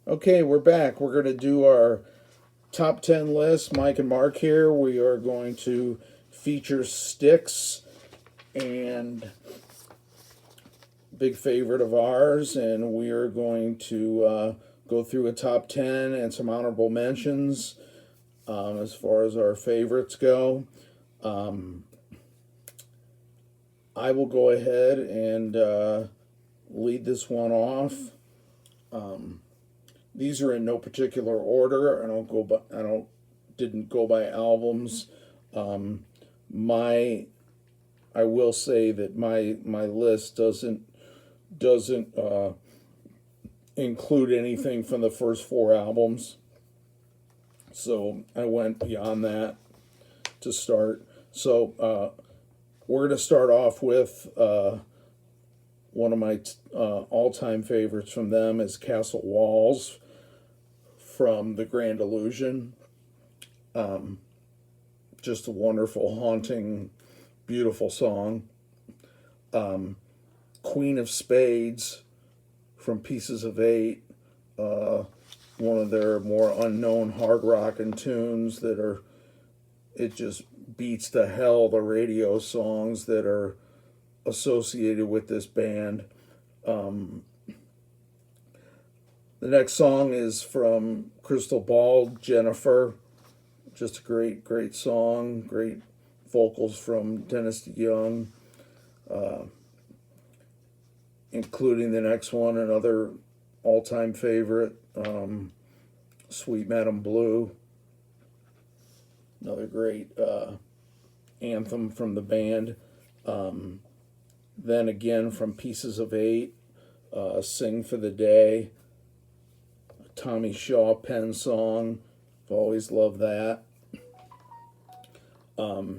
Okay, we're back. We're going to do our top 10 list. Mike and Mark here. We are going to feature Styx, and big favorite of ours, and we are going to go through a top 10 and some honorable mentions as far as our favorites go. I will go ahead and lead this one off. These are in no particular order. Didn't go by albums. My I will say that my list doesn't include anything from the first four albums. So I went beyond that to start. So we're going to start off with one of my all-time favorites from them is Castle Walls from The Grand Illusion. Just a wonderful, haunting, beautiful song. Queen of Spades from Pieces of Eight, one of their more unknown hard rockin' tunes it just beats to hell the radio songs that are associated with this band. The next song is from Crystal Ball, Jennifer. Just a great, great song. Great vocals from Dennis DeYoung. Including the next one, another all-time favorite, Sweet Madam Blue. Another great anthem from the band. Then again from Pieces of Eight, Sing for the Day. Tommy Shaw pen song. I've always loved that. Now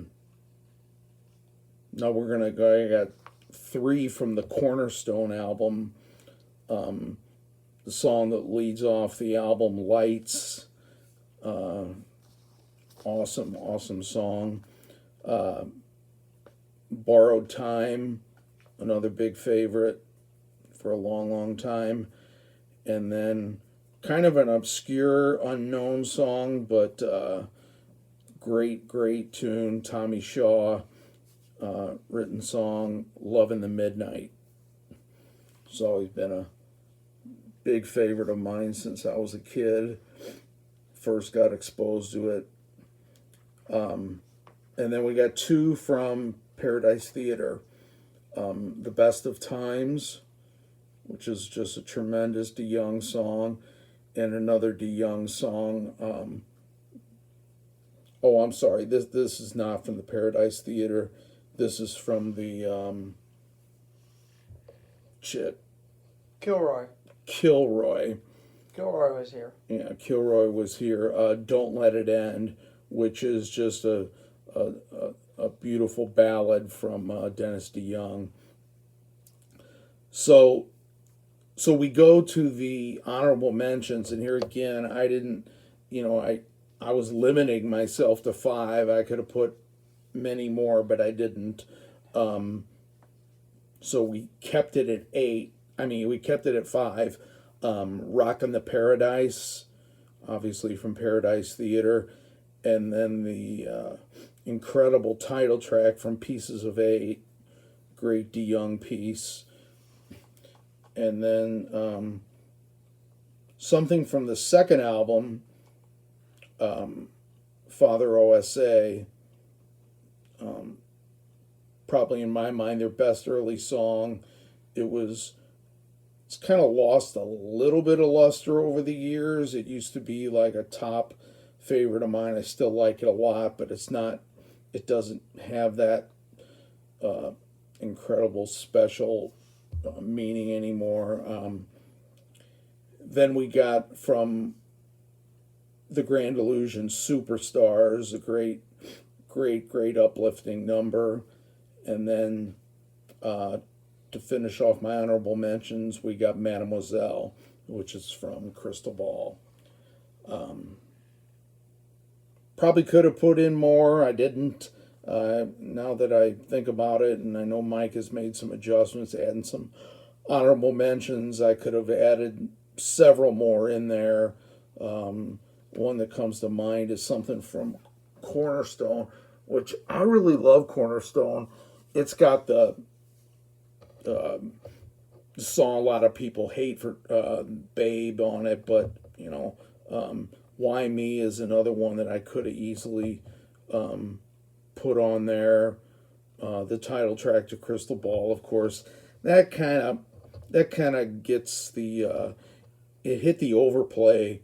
we're going to go, I got three from the Cornerstone album. The song that leads off the album, Lights. Awesome song. Borrowed Time, another big favorite for a long time. And then kind of an obscure, unknown song, but great tune, Tommy Shaw written song, Love in the Midnight. It's always been a big favorite of mine since I was a kid. First got exposed to it. And then we got two from Paradise Theater. The Best of Times, which is just a tremendous DeYoung song, and another DeYoung song. I'm sorry. This is not from the Paradise Theater. This is from the Kilroy. Kilroy. Kilroy was here. Yeah, Kilroy was here. Don't Let It End, which is just a beautiful ballad from Dennis DeYoung. So we go to the honorable mentions, and here again, I didn't, I was limiting myself to 5. I could have put many more, but I didn't. So we kept it at 8. We kept it at 5. Rockin' the Paradise, obviously from Paradise Theater, and then the incredible title track from Pieces of Eight, great DeYoung piece. And then something from the second album, Father OSA, probably in my mind their best early song. It's kind of lost a little bit of luster over the years. It used to be like a top favorite of mine. I still like it a lot, but it doesn't have that incredible special meaning anymore. Then we got from The Grand Illusion, Superstars, a great uplifting number. And then to finish off my honorable mentions, we got Mademoiselle, which is from Crystal Ball. Probably could have put in more. I didn't. Now that I think about it, and I know Mike has made some adjustments, adding some honorable mentions, I could have added several more in there. One that comes to mind is something from Cornerstone, which I really love. Cornerstone. It's got the song a lot of people hate for Babe on it, but Why Me is another one that I could have easily put on there. The title track to Crystal Ball, of course, that kind of gets the it hit the overplay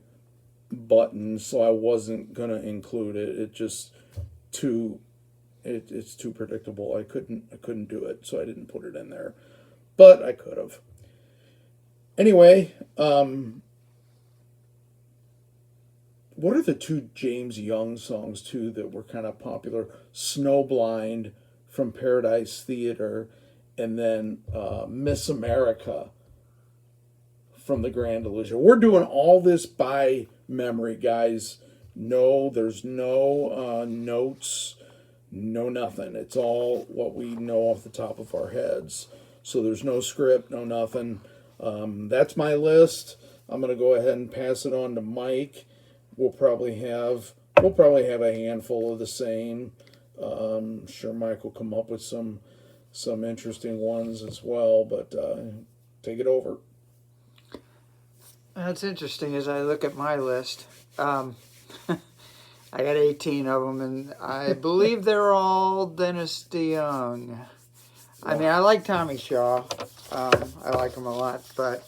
button, so I wasn't gonna include it. It's too predictable. I couldn't do it, so I didn't put it in there. But I could have. Anyway, what are the two James Young songs too that were kind of popular? Snowblind from Paradise Theater, and then Miss America from The Grand Illusion. We're doing all this by memory, guys. No, there's no notes, no nothing. It's all what we know off the top of our heads. So there's no script, no nothing. That's my list. I'm gonna go ahead and pass it on to Mike. We'll probably have a handful of the same. I'm sure Mike will come up with some interesting ones as well. But take it over. That's interesting as I look at my list. I got 18 of them, and I believe they're all Dennis DeYoung. I mean, I like Tommy Shaw. I like him a lot, but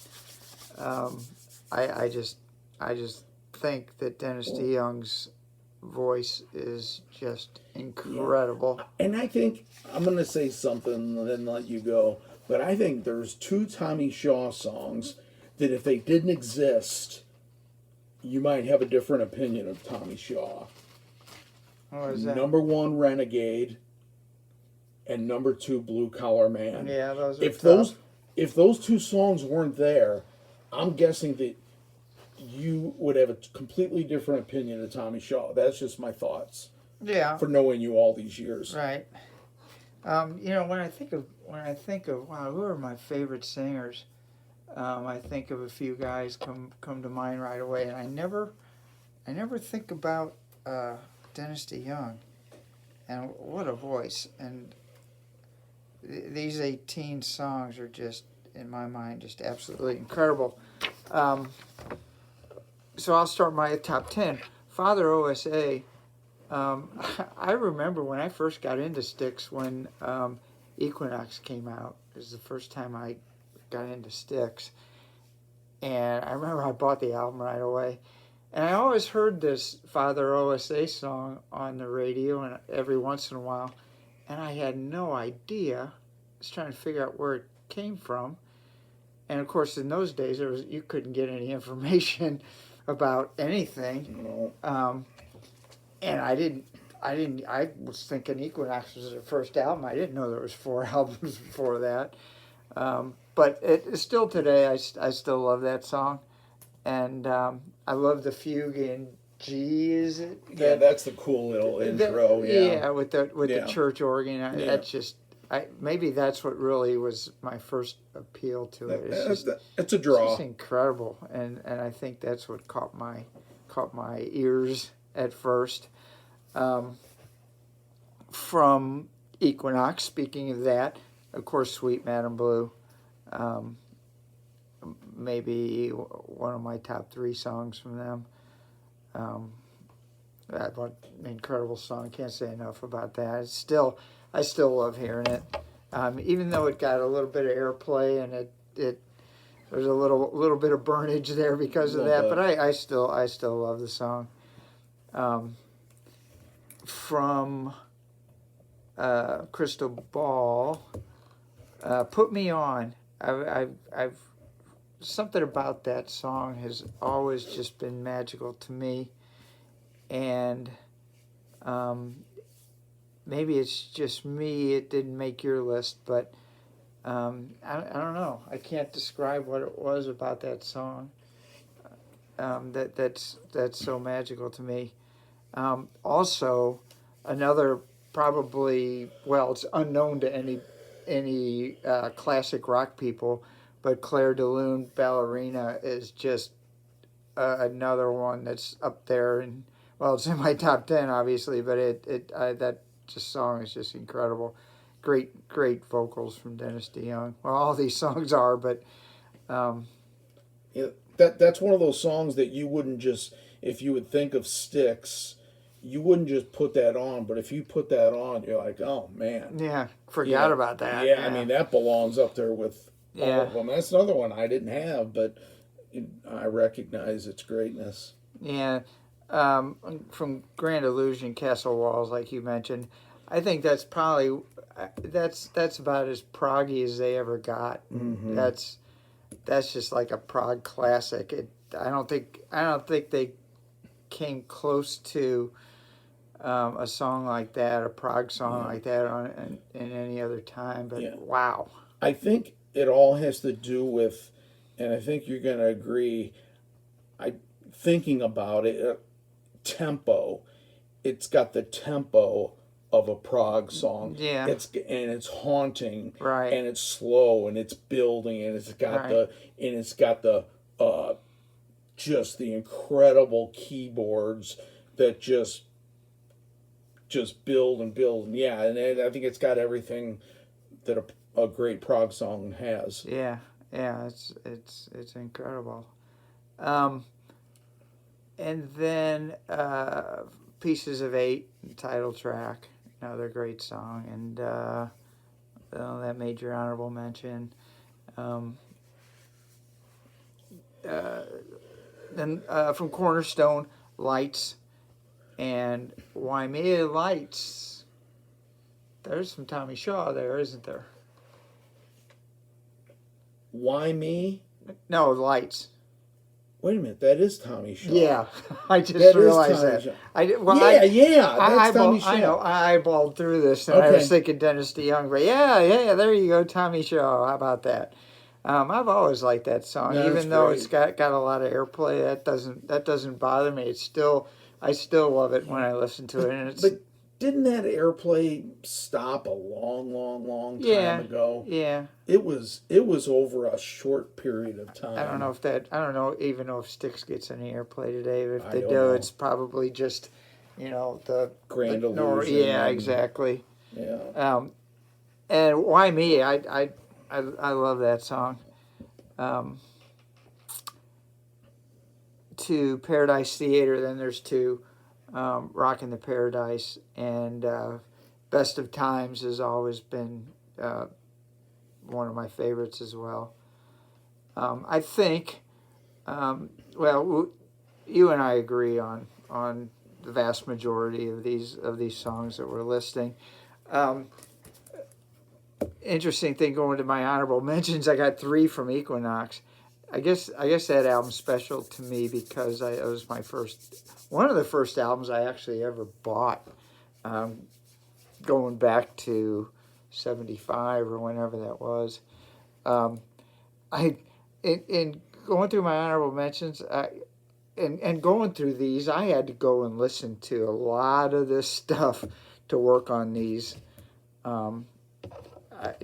I just think that Dennis DeYoung's voice is just incredible. Yeah. And I think I'm going to say something and then let you go, but I think there's two Tommy Shaw songs that if they didn't exist, you might have a different opinion of Tommy Shaw. What is that? Number 1, Renegade, and number 2, Blue Collar Man. Yeah, those are tough. If those two songs weren't there, I'm guessing that you would have a completely different opinion of Tommy Shaw. That's just my thoughts. Yeah. For knowing you all these years. Right. When I think of wow, who are my favorite singers? I think of a few guys come to mind right away, and I never think about Dennis DeYoung, and what a voice! And these 18 songs are just, in my mind, just absolutely incredible. So I'll start my top 10. Father OSA. I remember when I first got into Styx when Equinox came out. It was the first time I got into Styx, and I remember I bought the album right away, and I always heard this Father OSA song on the radio and every once in a while, and I had no idea. I was trying to figure out where it came from, and of course in those days you couldn't get any information about anything, and I was thinking Equinox was their first album. I didn't know there was 4 albums before that. But still today, I still love that song, and I love the fugue in G. Is it? That's the cool little intro. With the church organ. That's just maybe that's what really was my first appeal to it. It's a draw. It's just incredible, and I think that's what caught my ears at first. From Equinox, speaking of that, of course, Sweet Madam Blue. Maybe one of my top 3 songs from them. What an incredible song! Can't say enough about that. I still love hearing it, even though it got a little bit of airplay and there's a little bit of burnage there because of that. But I still love the song. From Crystal Ball, Put Me On. I've something about that song has always just been magical to me, and maybe it's just me. It didn't make your list, but I don't know. I can't describe what it was about that song. That's so magical to me. Also, another probably, well, it's unknown to any classic rock people, but Claire de Lune, Ballerina, is just another one that's up there. And well, it's in my top 10, obviously, but that just song is just incredible. Great vocals from Dennis DeYoung. Well, all these songs are, but Yeah, that's one of those songs that you wouldn't just, if you would think of Styx, you wouldn't just put that on. But if you put that on, you're like, oh man, yeah, forgot about that. Yeah, I mean that belongs up there with all Yeah. of them. That's another one I didn't have, but I recognize its greatness. Yeah, from Grand Illusion, Castle Walls, like you mentioned, I think that's probably that's about as proggy as they ever got. Mm-hmm. That's just like a prog classic. I don't think they came close to a song like that, a prog song like that in any other time. But wow. I think it all has to do with, and I think you're going to agree. Thinking about it, tempo. It's got the tempo of a prog song. Yeah. It's haunting. Right. And it's slow and it's building and it's got the just the incredible keyboards that just build and build. And yeah, and I think it's got everything that a great prog song has. Yeah. It's incredible. And then Pieces of Eight, title track, another great song, and that made your honorable mention. Then from Cornerstone, Lights, and Why Me Lights. There's some Tommy Shaw there, isn't there? Why Me? No, Lights. Wait a minute, that is Tommy Shaw. Yeah, I just realized that. That's Tommy Shaw. I know. I eyeballed through this, and I was thinking Dennis DeYoung, but yeah, there you go, Tommy Shaw. How about that? I've always liked that song, even though it's got a lot of airplay. That doesn't bother me. I still love it when I listen to it. And but didn't that airplay stop a long time ago? Yeah. It was over a short period of time. I don't know if Styx gets any airplay today. But if they do, know. it's probably just, the Grand Illusion. Yeah, exactly. Yeah. And Why Me? I love that song. To Paradise Theater, then there's two. Rockin' the Paradise, and Best of Times has always been one of my favorites as well. I think, you and I agree on the vast majority of these songs that we're listing. Interesting thing, going to my honorable mentions, I got 3 from Equinox. I guess that album's special to me because it was one of the first albums I actually ever bought, going back to 75 or whenever that was. In going through my honorable mentions, and going through these, I had to go and listen to a lot of this stuff to work on these.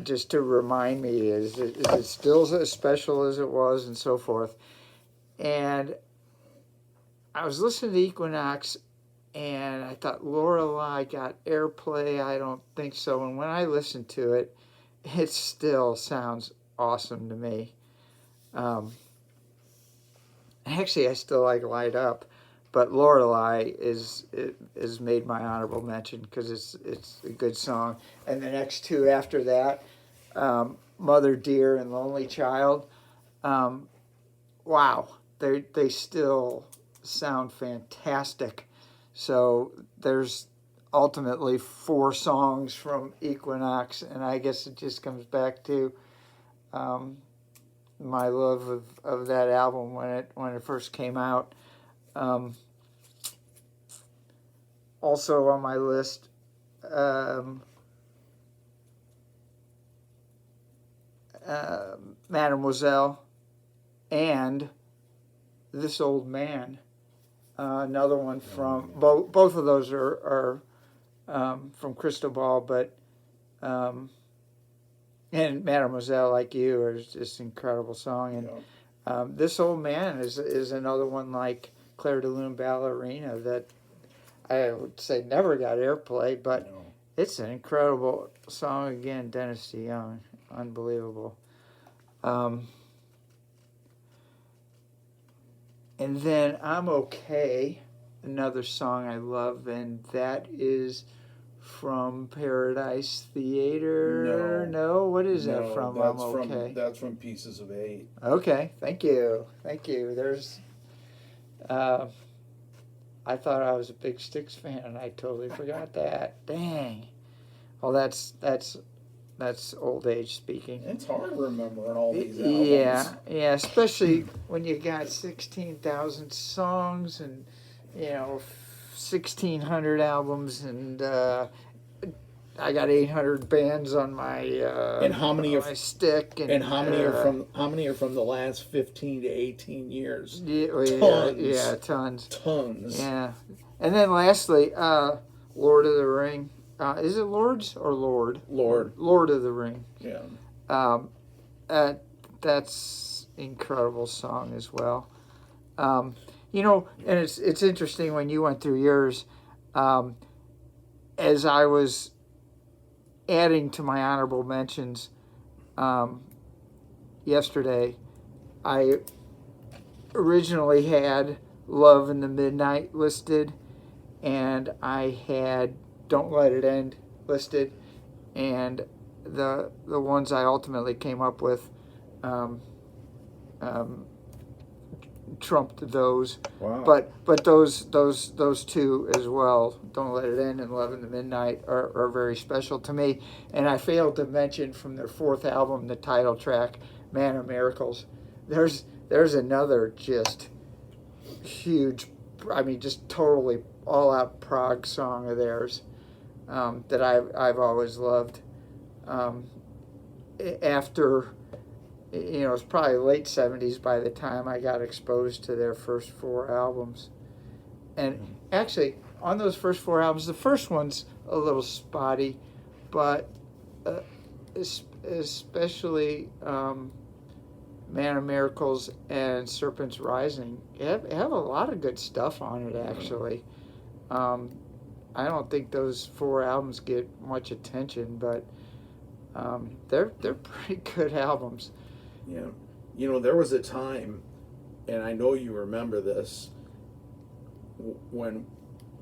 Just to remind me, is it still as special as it was, and so forth. And I was listening to Equinox, and I thought, Lorelei got airplay? I don't think so. And when I listened to it, it still sounds awesome to me. Actually, I still like Light Up, but Lorelei is made my honorable mention because it's a good song. And the next 2 after that, Mother Dear and Lonely Child, wow, they still sound fantastic. So there's ultimately 4 songs from Equinox, and I guess it just comes back to my love of that album when it first came out. Also on my list, Mademoiselle and This Old Man. Another one from both of those are from Cristobal, but And Mademoiselle, like you, is just an incredible song. And Yeah. This Old Man is another one like Claire de Lune Ballerina that I would say never got airplay, but No. it's an incredible song again. Dennis DeYoung, unbelievable. Um, and then I'm Okay, another song I love, and that is from Paradise Theater. No, what is that No, from? I'm Okay. That's from Pieces of Eight. Okay, thank you, thank you. There's, uh, I thought I was a big Styx fan, and I totally forgot that. Dang. Well, that's old age speaking. It's hard remembering all these Yeah, albums. yeah, especially when you got 16,000 songs and 1,600 albums, and I got 800 bands on my And how many on my stick, and how many are from the last 15 to 18 years? yeah, Tons. yeah, tons. Tons. Yeah, and then lastly, Lord of the Ring. Is it Lords or Lord? Lord. Lord of the Ring. Yeah. Um, that's incredible song as well. And it's interesting when you went through yours. As I was adding to my honorable mentions yesterday, I originally had Love in the Midnight listed, and I had Don't Let It End listed, and the ones I ultimately came up with trumped those. Wow. But those two as well, Don't Let It End and Love in the Midnight, are very special to me. And I failed to mention from their fourth album, the title track, Man of Miracles. There's another just huge, I mean, just totally all out prog song of theirs that I've always loved. After, it was probably late 70s by the time I got exposed to their first four albums. And actually, on those first four albums, the first one's a little spotty, but especially Man of Miracles and Serpent's Rising have a lot of good stuff on it, actually. I don't think those four albums get much attention, but they're pretty good albums. Yeah. There was a time, and I know you remember this, when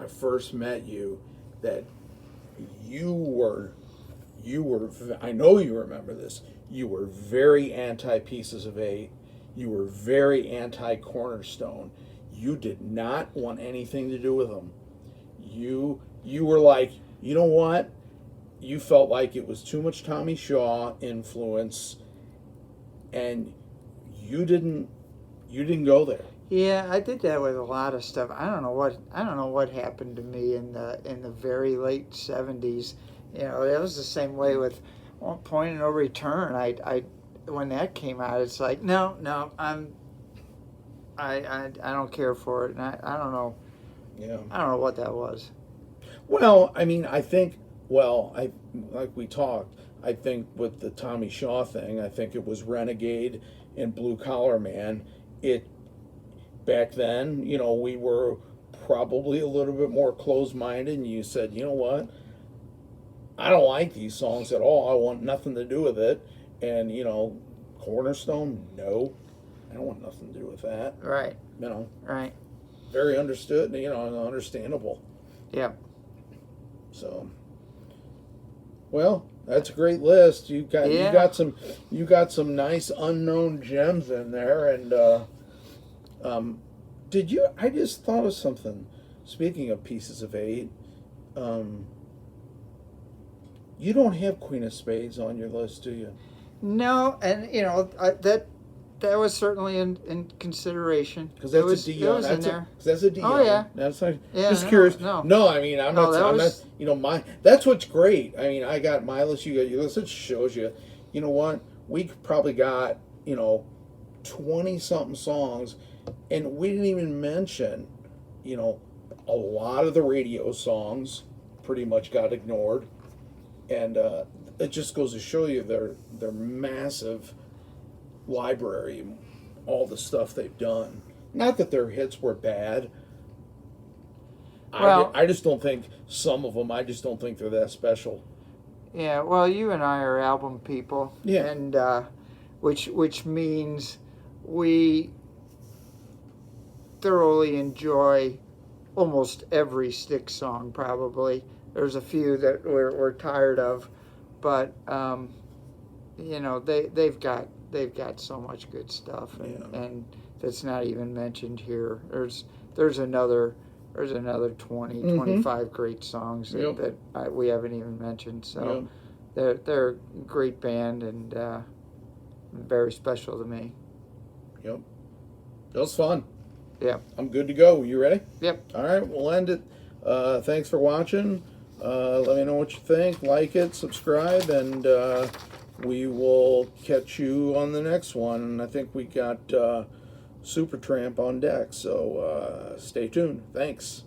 I first met you, that you were, I know you remember this, you were very anti Pieces of Eight. You were very anti Cornerstone. You did not want anything to do with them. You were like, you know what? You felt like it was too much Tommy Shaw influence, and you didn't go there. Yeah, I did that with a lot of stuff. I don't know what happened to me in the very late 70s. It was the same way with Point of No Return. I when that came out, it's like no, I don't care for it, and I don't know. Yeah. I don't know what that was. Well, I mean, like we talked, I think with the Tommy Shaw thing, I think it was Renegade and Blue Collar Man. Back then, we were probably a little bit more closed-minded, and you said, you know what? I don't like these songs at all. I want nothing to do with it. And, Cornerstone, no. I don't want nothing to do with that. Right. Right. Very understood, understandable. Yeah. So, well, that's a great list. You got some nice unknown gems in there, and I just thought of something. Speaking of Pieces of Eight, you don't have Queen of Spades on your list, do you? No, and that was certainly in consideration. Because that's a DeYoung. It was in there. That's a DeYoung. Oh yeah. That's not, yeah. Just curious. No. I mean, I'm not. That's what's great. I mean, I got my list. You got your list. It shows you. You know what? We probably got 20-something songs, and we didn't even mention, a lot of the radio songs pretty much got ignored, and it just goes to show you their massive library, all the stuff they've done. Not that their hits were bad. Well- I just don't think some of them. I just don't think they're that special. Yeah, well, you and I are album people, Yeah. and which means we thoroughly enjoy almost every Styx song. Probably there's a few that we're tired of, but you know they've got so much good stuff, and that's not even mentioned here. There's another 20, 25 great songs that we haven't even mentioned. So they're a great band and very special to me. Yep. That was fun. Yep. I'm good to go. You ready? Yep. All right, we'll end it. Thanks for watching. Let me know what you think. Like it, subscribe, and we will catch you on the next one. I think we got Supertramp on deck, so stay tuned. Thanks.